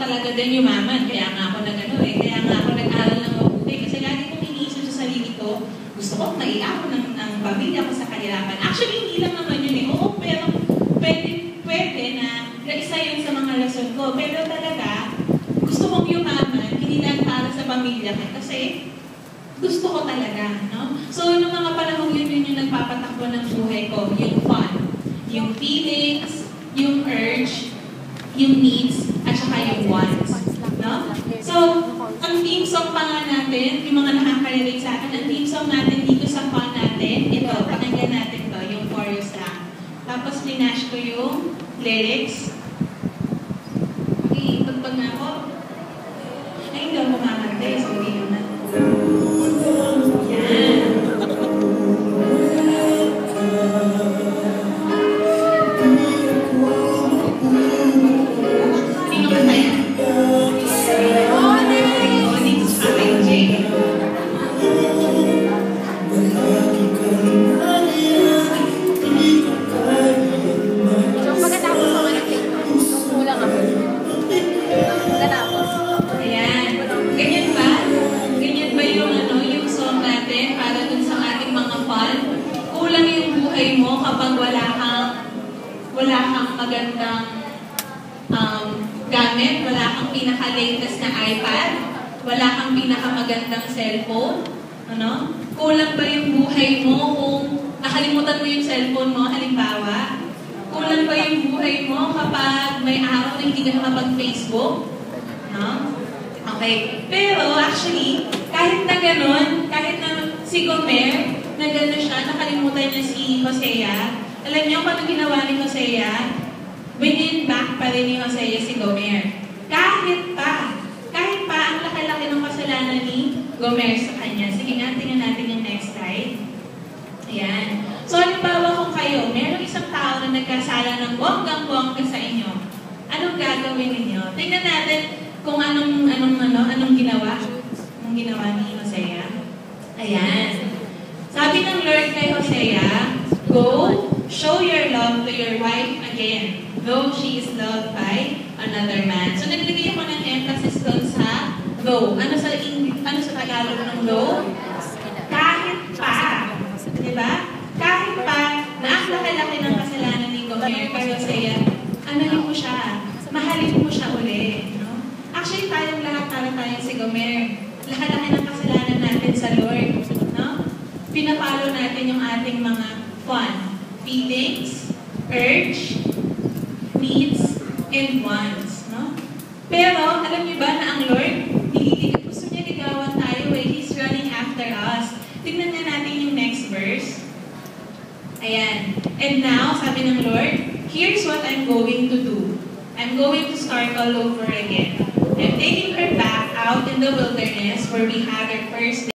talaga din yumaman. Kaya nga ako kaya nga ako nag-aral ng mabuti. Kasi lagi kong iniisip sa sarili ko, gusto ko maiako ng pamilya ko sa kahirapan. Actually, hindi lang naman yun eh. Oo, pero pwede na isa yun sa mga rason ko. Pero talaga, gusto kong yumaman, hindi lang para sa pamilya ko. Kasi gusto ko talaga, no? So, noong mga panahon yun yung nagpapatakbo ng buhay ko. Yung fun, yung feelings, yung urge, yung needs, at saka yung wants. No? So, ang theme song pa nga natin, yung mga nakaka-relate sa akin, ang theme song natin dito sa fun natin, ito, pakinggan natin to, yung chorus lang. Tapos, linash ko yung lyrics. Okay, pagpag na ako. Ay, hindi ako mamantay, sorry yun na. Yan. Magandang gamit, wala kang pinaka-latest na iPad, wala kang pinaka-magandang cellphone, ano? Kulang ba yung buhay mo kung nakalimutan mo yung cellphone mo, halimbawa? Kulang ba yung buhay mo kapag may araw na hindi ka nakapag-Facebook? No? Okay. Pero actually, kahit na ganun, kahit na si Gomer, na gano'n siya, nakalimutan niya si Hosea, alam niyo kung ano ginawa ni Hosea? Winin back pa rin ni Hosea si Gomer. Kahit pa ang laki-laki ng kasalanan ni Gomer sa kanya. Sige nga, tingnan natin yung next slide. Ayan. So, halimbawa kung kayo, merong isang tao na nagkasala ng bonggang-bongga sa inyo, anong gagawin ninyo? Tingnan natin kung anong ginawa? Anong ginawa ni Hosea? Ayan. Sabi ng Lord kay Hosea, go, show your love to your wife again, though she is loved by another man. So, naglagay ako ng emphasis doon sa though. Ano sa Tagalog ng though? Kahit pa. Diba? Kahit pa na ang laki-laki ng kasalanan ni Gomer kay Hosea, analin mo siya. Mahalin mo siya uli. No? Actually, tayong lahat para tayong si Gomer. Laki-laki ng kasalanan natin sa Lord. No? Pinapalo natin yung ating mga fun, feelings, urge, needs, and wants. No? Pero, alam niyo ba na ang Lord, gusto niya ligawan tayo He's running after us. Tignan na natin yung next verse. Ayan. And now, sabi ng Lord, here's what I'm going to do. I'm going to start all over again. I'm taking her back out in the wilderness where we had our first